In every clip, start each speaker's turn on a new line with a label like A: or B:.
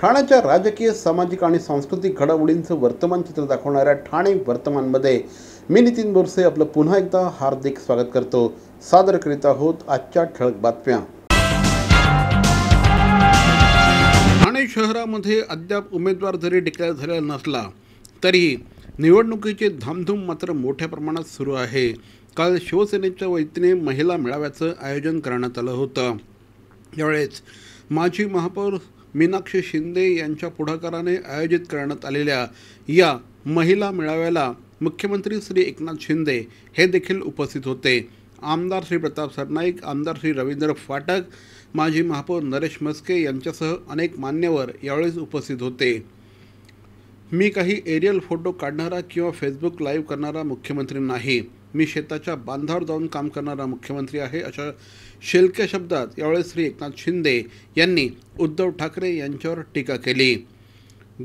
A: ठाण्याच्या राजकीय, सामाजिक आणि सांस्कृतिक घडामोडींचं वर्तमान चित्र दाखवणाऱ्या ठाणे वर्तमानमध्ये मी नितीन बोरसे आपलं पुन्हा एकदा हार्दिक स्वागत करतो। सादर करीत आहोत आजच्या ठळक बातम्या। ठाणे शहरामध्ये अद्याप उमेदवार जरी डिक्लेअर झालेला नसला तरीही निवडणुकीची धामधूम मात्र मोठ्या प्रमाणात सुरू आहे। काल शिवसेनेच्या वतीने महिला मेळाव्याचं आयोजन करण्यात आलं होतं। यावेळेस माजी महापौर मीनाक्षी शिंदे यांच्या पुढाकाराने आयोजित करण्यात आलेल्या या महिला मेळाव्याला मुख्यमंत्री श्री एकनाथ शिंदे हे देखील उपस्थित होते। आमदार श्री प्रताप सरनाईक, आमदार श्री रवींद्र फाटक, माजी महापौर नरेश मस्के यांच्यासह अनेक मान्यवर यावेळेस उपस्थित होते। मी काही एरियल फोटो काढणारा किंवा फेसबुक लाईव्ह करणारा मुख्यमंत्री नाही, मी शेताच्या बांधावर जाऊन काम करणारा मुख्यमंत्री आहे, अशा शेलक्या शब्दात यावेळेस श्री एकनाथ शिंदे यांनी उद्धव ठाकरे यांच्यावर टीका केली।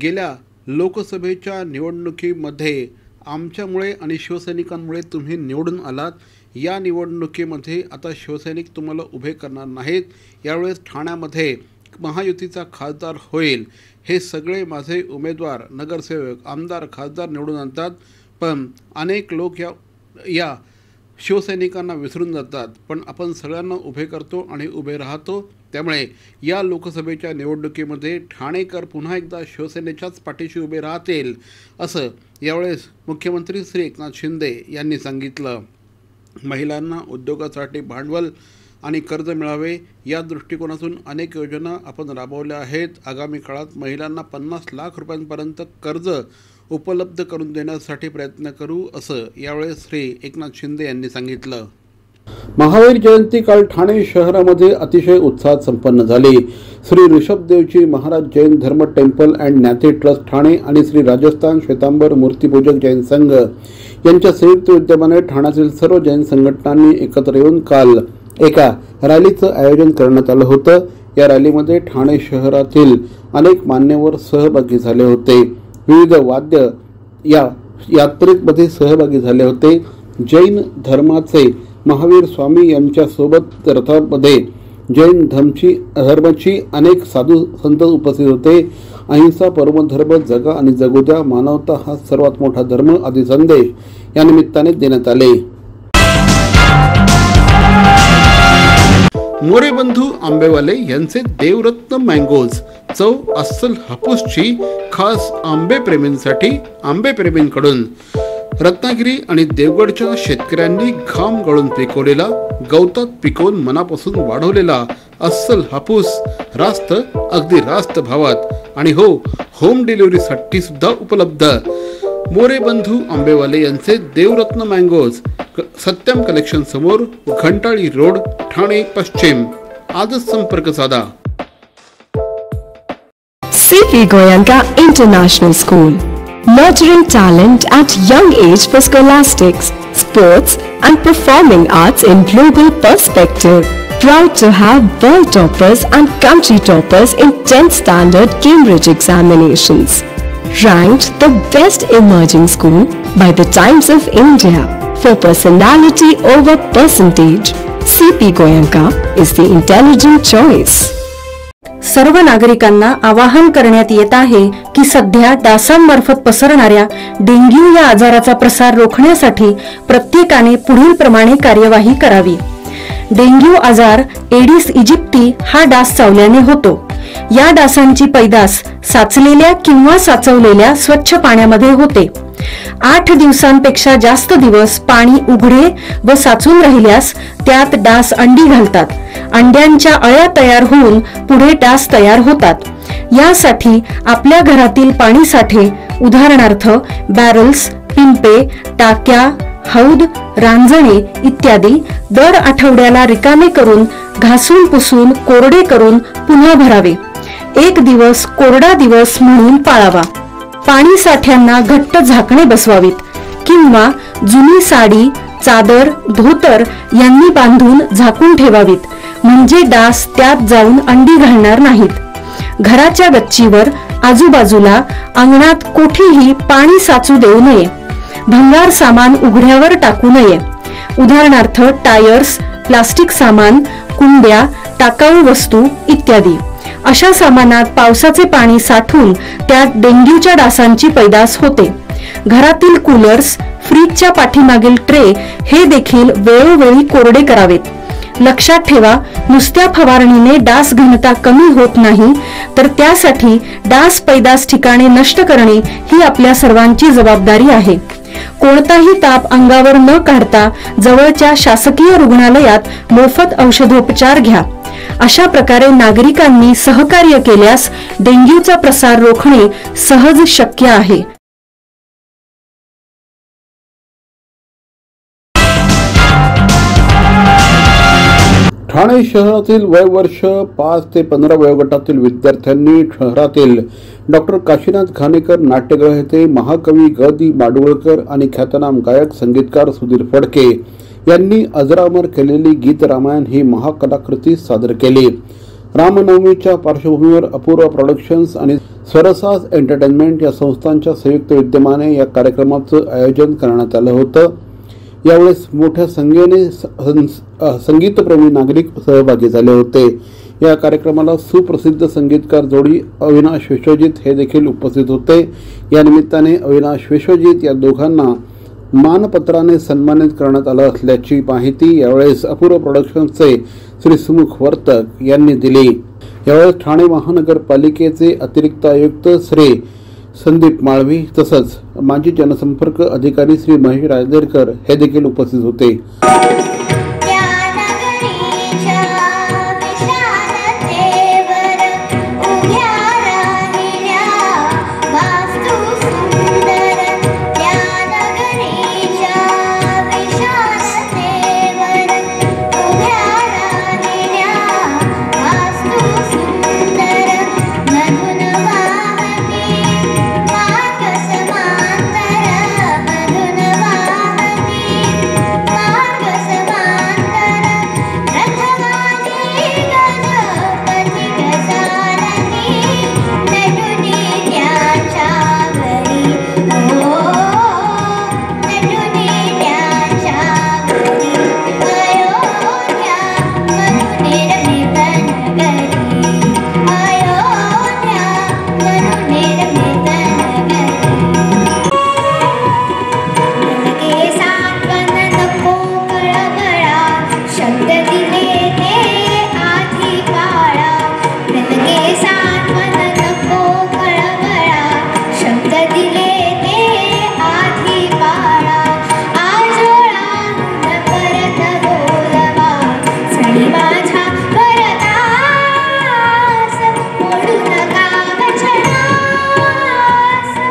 A: गेल्या लोकसभेच्या निवडणुकीमध्ये आमच्यामुळे आणि शिवसैनिकांमुळे तुम्ही निवडून आलात, या निवडणुकीमध्ये आता शिवसैनिक तुम्हाला उभे करणार नाहीत। यावेळेस ठाण्यामध्ये महायुतीचा खासदार होईल, हे सगळे माझे उमेदवार, नगरसेवक, आमदार, खासदार निवडून आणतात, पण अनेक लोक या शिवसैनिकांना विसरून जातात, पण आपण सगळ्यांना उभे करतो आणि उभे राहतो। त्यामुळे या लोकसभेच्या निवडणुकीमध्ये ठाणेकर पुन्हा एकदा शिवसेनेच्याच पाठीशी उभे राहतील, असं यावेळेस मुख्यमंत्री श्री एकनाथ शिंदे यांनी सांगितलं। महिलांना उद्योगासाठी भांडवल आणि कर्ज मिळावे या दृष्टिकोनातून अनेक योजना आपण राबवल्या आहेत। आगामी काळात महिलांना 50 लाख रुपयांपर्यंत कर्ज उपलब्ध करून देण्यासाठी प्रयत्न करू, असं यावेळेस श्री एकनाथ शिंदे यांनी सांगितलं। महावीर जयंती काल ठाणे शहरामध्ये अतिशय उत्साहात संपन्न झाली। श्री ऋषभदेवजी महाराज जैन धर्म टेम्पल अँड ज्ञाती ट्रस्ट ठाणे आणि श्री राजस्थान श्वेतांबर मूर्तिपूजक जैन संघ यांच्या संयुक्त विद्यमाने ठाण्यातील सर्व जैन संघटनांनी एकत्र येऊन काल एका रॅलीचं आयोजन करण्यात आलं होतं। या रॅलीमध्ये ठाणे शहरातील अनेक मान्यवर सहभागी झाले होते। विविध वाद्य या यात्रेमध्ये सहभागी झाले होते। जैन धर्माचे महावीर स्वामी यांच्या सोबत रथामध्ये जैन धर्माची अनेक साधू संत उपस्थित होते। अहिंसा परमधर्म जगा आणि जगू द्या, मानवता हा सर्वात मोठा धर्म आदी संदेश या निमित्ताने देण्यात आले। मोरे बंधू आंबेवाले यांचे देवरत्न मँगोज, चव अस्सल हापूसची, खास आंबे प्रेमींसाठी आंबे प्रेमींकडून। रत्नागिरी आणि देवगडच्या शेतकऱ्यांनी घाम गळून पिकवलेला, गवतात पिकवून मनापासून वाढवलेला अस्सल हापूस रास्त, अगदी रास्त भावात आणि हो, होम डिलिव्हरीसाठी सुद्धा उपलब्ध। मोरे बंधू आंबेवाले यांचे देवरत्न मँगोज, सत्यम कलेक्शन समोर, घंटाळी रोड, ठाणे पश्चिम। आजच संपर्क साधा।
B: CP Goenka International School, nurturing talent at young age for scholastics, sports and performing arts in global perspective. Proud to have world toppers and country toppers in 10th standard Cambridge examinations. Ranked the best emerging school by the Times of India for personality over percentage. CP Goenka is the intelligent choice.
C: सर्व नागरिकांना आवाहन करण्यात येत आहे की सध्या डासांमार्फत पसरणाऱ्या dengue या आजाराचा प्रसार रोखण्यासाठी प्रत्येकाने पुढील प्रमाणे कार्यवाही करावी। डेंग्यू आजार एडिस इजिप्ती हा डास चावल्याने होतो। या डासांची पैदास साचलेल्या किंवा साचवलेल्या स्वच्छ पाण्यामध्ये होते। 8 दिवसांपेक्षा जास्त दिवस पाणी उघडे व साचून राहिल्यास त्यात डास अंडी घालतात। अंड्यांच्या अळ्या तयार होऊन पुढे डास तयार होतात। यासाठी आपल्या घरातील पाणी साठे, उदाहरणार्थ बॅरल्स, पिंपे, टाक्या, हौद, रांजणे इत्यादी दर आठवड्याला रिकामे करून घासून पुसून कोरडे करून पुन्हा भरावे। 1 दिवस कोरडा दिवस म्हणून पाळावा। पाणी साठ्यांना घट्ट झाकणे बसवावीत किंवा जुनी साडी, चादर, धोतर यांनी बांधून झाकून ठेवावीत, म्हणजे डास त्यात जाऊन अंडी घालणार नाहीत। घराच्या गच्चीवर, आजूबाजूला, अंगणात कोठेही पाणी साचू देऊ नये। भंगार सामान उघड्यावर टाकू नये, उदाहरणार्थ टायर्स, प्लास्टिक सामान, कुंड्या, टाकाऊ वस्तू इत्यादी। अशा सामानात पावसाचे पाणी साठून त्यात डेंग्यूच्या डासांची पैदास होते. घरातील कूलर्स, फ्रीजच्या पाठीमागील ट्रे हे देखील वेळोवेळी कोरडे करावेत. लक्षात ठेवा, नुसत्या फवारणीने डास घनता कमी होत नाही, तर त्यासाठी डास पैदास ठिकाणे नष्ट करणे ही आपल्या सर्वांची जबाबदारी आहे. कोणताही ताप अंगावर न काढता जवळच्या शासकीय रुग्णालयात मोफत औषधोपचार घ्या. अशा प्रकारे नागरिकांनी सहकार्य केल्यास डेंग्यूचा प्रसार रोखणे सहज शक्य आहे.
A: ठाणे शहरातील वयवर्ष 5 ते 15 वयोगटातील विद्यार्थ्यांनी शहरातील डॉक्टर काशीनाथ घाणेकर नाट्यगृह येथे महाकवी ग. दी. माडगूळकर आणि ख्यातनाम गायक संगीतकार सुधीर फडके यांनी अजरामर केलेली गीत रामायण ही महाकलाकृती सादर केली. रामनवमीच्या पार्श्वभूमीवर अपूर्वा प्रोडक्शन्स आणि स्वरसाज एंटरटेनमेंट या संस्थांच्या संयुक्त विद्यमाने या कार्यक्रमाचं आयोजन करण्यात आलं होतं. यावेळेस मोठ्या संख्येने संगीतप्रेमी नागरिक सहभागी झाले होते. या कार्यक्रमाला सुप्रसिद्ध संगीतकार जोडी अविनाश विश्वजित हे देखील उपस्थित होते. या निमित्ताने अविनाश विश्वजित या दोघांना मानपत्राने सन्मानित करण्यात आलं असल्याची माहिती यावेळेस अपूर्व प्रोडक्शन्सचे श्री सुमुख वर्तक यांनी दिली. यावेळेस ठाणे महानगरपालिकेचे अतिरिक्त आयुक्त श्री संदीप माळवी तसंच माजी जनसंपर्क अधिकारी श्री महेश रायदेरकर हे देखील उपस्थित होते.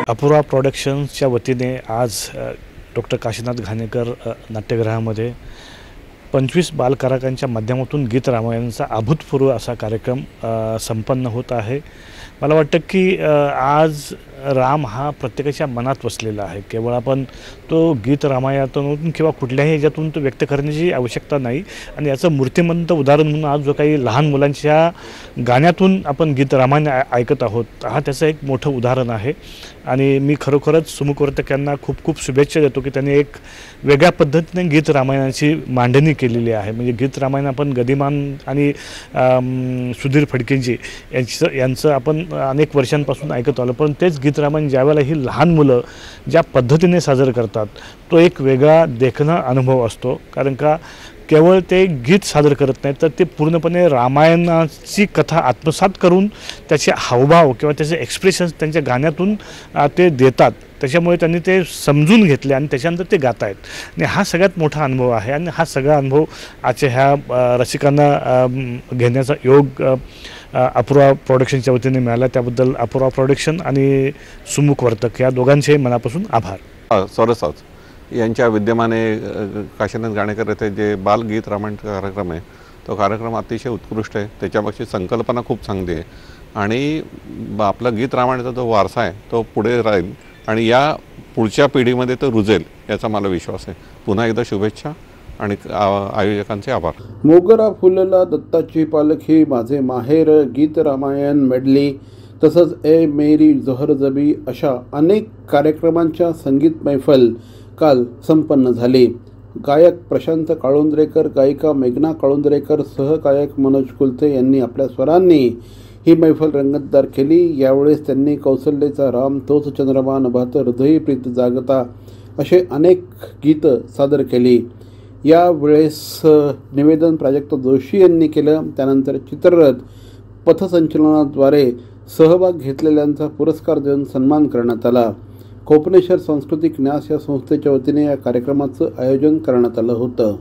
D: अपूर्वा प्रोडक्शन्सच्या वतीने आज डॉक्टर काशीनाथ घाणेकर नाट्यगृहामध्ये 25 बालकलाकारांच्या माध्यमातून गीत रामायणाचा अभूतपूर्व असा कार्यक्रम संपन्न होत आहे. मला वाटतं की आज राम हा प्रत्येकाच्या मनात वसलेला आहे. केवळ आपण तो गीत रामायणातून किंवा कुठल्याही ह्याच्यातून तो व्यक्त करण्याची आवश्यकता नाही. आणि याचं मूर्तिमंत उदाहरण म्हणून आज जो काही लहान मुलांच्या गाण्यातून आपण गीत रामायण ऐकत आहोत हा त्याचं एक मोठं उदाहरण आहे. आणि मी खरोखरच सुमुख वर्तक यांना खूप खूप शुभेच्छा देतो की त्यांनी एक वेगळ्या पद्धतीने गीत रामायणाची मांडणी केलेली आहे. म्हणजे गीत रामायण आपण गदिमान आणि सुधीर फडकेंची यांचं आपण अनेक वर्षांपासून ऐकत आलो, पण तेच गीत रामायण ज्यावेळेला ही लहान मुलं ज्या पद्धतीने सादर करतात तो एक वेगळा देखणा अनुभव असतो. कारण का केवळ ते गीत सादर करत नाहीत तर ते पूर्णपणे रामायणाची कथा आत्मसात करून त्याचे हावभाव किंवा त्याचे एक्सप्रेशन्स त्यांच्या गाण्यातून ते देतात. त्याच्यामुळे त्यांनी ते समजून घेतले आणि त्याच्यानंतर ते गात आहेत. आणि हा सगळ्यात मोठा अनुभव आहे. आणि हा सगळा अनुभव आजच्या ह्या रसिकांना घेण्याचा योग अपूर्वा प्रोडक्शनच्या वतीने मिळाला. त्याबद्दल अपूर्वा प्रोडक्शन आणि सुमुख वर्तक या दोघांचे मनापासून आभार.
E: स्वरसाज यांच्या विद्यमाने काशीनाथ घाणेकर येथे जे बालगीत रामायण कार्यक्रम आहे तो कार्यक्रम अतिशय उत्कृष्ट आहे. त्याच्यामागची संकल्पना खूप चांगली आहे आणि आपला गीत रामायणाचा जो वारसा आहे तो पुढे राहील आणि या पुढच्या पिढीमध्ये तो रुजेल याचा मला विश्वास आहे. पुन्हा एकदा शुभेच्छा आणि आयोजकांचे आभार.
A: मोगरा फुलला दत्ताची पालखी, माझे माहेर, गीत रामायण मेडली तसंच ए मेरी जोहर जबी अशा अनेक कार्यक्रमांच्या संगीत मैफल काल संपन्न झाली. गायक प्रशांत काळुंद्रेकर, गायिका मेघना काळुंद्रेकर, सहगायक मनोज कुलते यांनी आपल्या स्वरांनी ही मैफल रंगतदार केली। यावेळेस त्यांनी कौसल्याचा राम तोच चंद्रमा नभात हृदयी प्रीत जागता असे अनेक गीतं सादर केली। यावेळेस निवेदन प्राजक्त जोशी यांनी केलं। त्यानंतर चित्ररथ पथसंचलनाद्वारे सहभाग घेतलेल्यांचा पुरस्कार देऊन सन्मान करण्यात आला। कोपनेश्वर सांस्कृतिक न्यास या संस्थेच्या वतीने या कार्यक्रमाचं आयोजन करण्यात आलं होतं।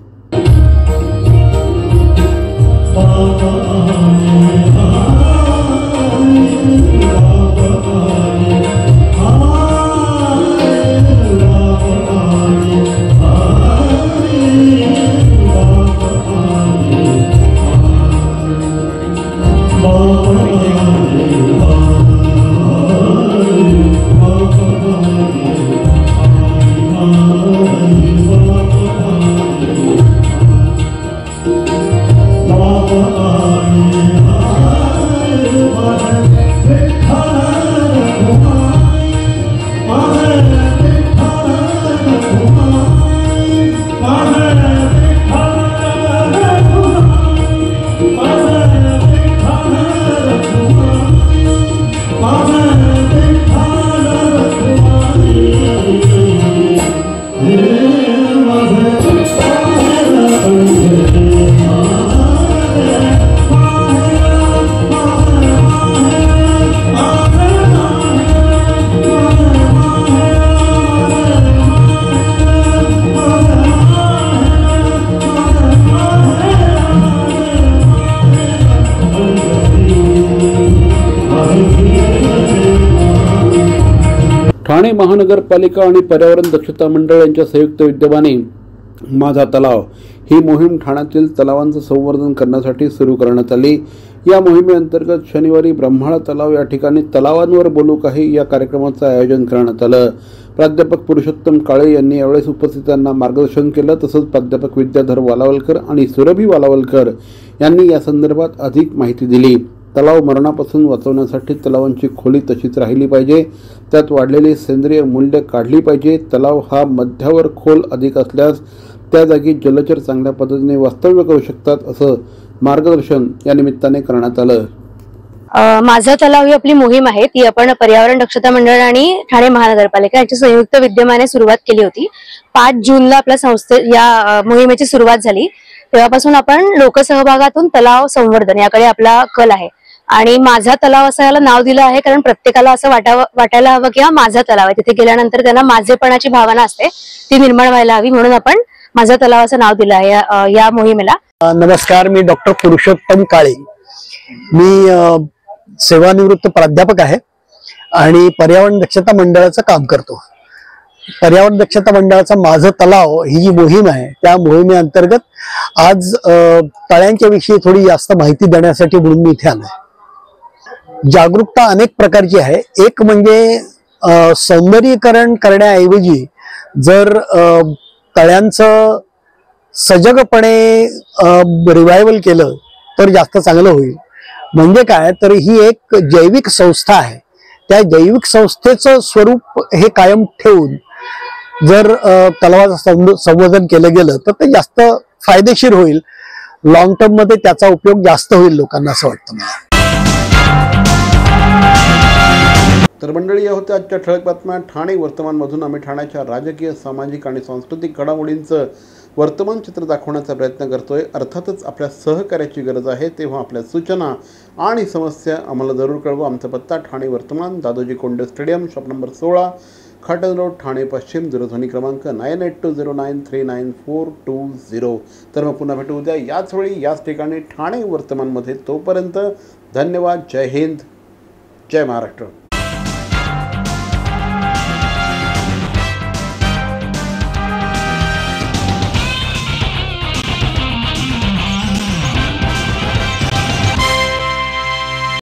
A: ठाणे महानगरपालिका आणि पर्यावरण दक्षता मंडळ यांच्या संयुक्त विद्यमाने माझा तलाव ही मोहीम ठाण्यातील तलावांचं संवर्धन करण्यासाठी सुरू करण्यात आली। या मोहिमेअंतर्गत शनिवारी ब्रह्माळा तलाव या ठिकाणी तलावांवर बोलू काही या कार्यक्रमाचं आयोजन करण्यात आलं। प्राध्यापक पुरुषोत्तम काळे यांनी यावेळेस उपस्थितांना मार्गदर्शन केलं। तसंच प्राध्यापक विद्याधर वालावलकर आणि सुरभी वालावलकर यांनी या संदर्भात अधिक माहिती दिली। तलाव मरणापासून वाचवण्यासाठी तलावांची खोली तशीच राहिली पाहिजे, त्यात वाढलेली सेंद्रिय मूल्य काढली पाहिजे। तलाव हा मध्यावर खोल अधिक असल्यास त्या जागी जलचर चांगल्या पद्धतीने वास्तव्य करू शकतात, असं मार्गदर्शन या निमित्ताने करण्यात आलं।
F: माझा तलाव ही आपली मोहीम आहे, ती आपण पर्यावरण दक्षता मंडळ आणि ठाणे महानगरपालिका यांच्या संयुक्त विद्यमाने सुरुवात केली होती। 5 जूनला आपल्या या मोहिमेची सुरुवात झाली। तेव्हापासून आपण लोकसहभागातून तलाव संवर्धन याकडे आपला कल आहे आणि माझा तलाव असं याला नाव दिलं आहे कारण प्रत्येकाला असं वाटायला हवं की हा माझा तलाव आहे। तिथे गेल्यानंतर त्यांना माझेपणाची भावना असते, ती निर्माण व्हायला हवी, म्हणून आपण माझा तलाव असं नाव दिलं आहे या मोहिमेला।
G: नमस्कार, मी डॉक्टर पुरुषोत्तम काळे। मी सेवानिवृत्त प्राध्यापक आहे आणि पर्यावरण दक्षता मंडळाचं काम करतो। पर्यावरण दक्षता मंडळाचा माझा तलाव ही जी मोहीम आहे त्या मोहिमेअंतर्गत आज तळ्यांच्या विषयी थोडी जास्त माहिती देण्यासाठी म्हणून मी इथे आलोय। जागरूकता अनेक प्रकारची आहे। एक म्हणजे सौंदर्यीकरण करण्याऐवजी जर तळ्यांचं सजगपणे रिवायवल केलं तर जास्त चांगलं होईल। म्हणजे काय तर ही एक जैविक संस्था आहे, त्या जैविक संस्थेचं स्वरूप हे कायम ठेवून जर तलावाचं संवर्धन केलं गेलं तर ते जास्त फायदेशीर होईल। लॉंग टर्म मध्ये त्याचा उपयोग जास्त होईल लोकांना, असं वाटतं मला।
A: तर मंडळी, या होत्या आजच्या ठळक बातम्या ठाणे वर्तमानमधून। आम्ही ठाण्याच्या राजकीय, सामाजिक आणि सांस्कृतिक घडामोडींचं वर्तमान चित्र दाखवण्याचा प्रयत्न करतोय। अर्थातच आपल्या सहकार्याची गरज आहे, तेव्हा आपल्या सूचना आणि समस्या आम्हाला जरूर कळवा। आमचा पत्ता ठाणे वर्तमान, Dadoji Konde stadium, shop number 16, Khatan road, Thane पश्चिम। दूरध्वनी क्रमांक 9820939420। तर मग पुन्हा भेटू उद्या याच वेळी याच ठिकाणी ठाणे वर्तमानमध्ये। तोपर्यंत धन्यवाद। जय हिंद, जय महाराष्ट्र।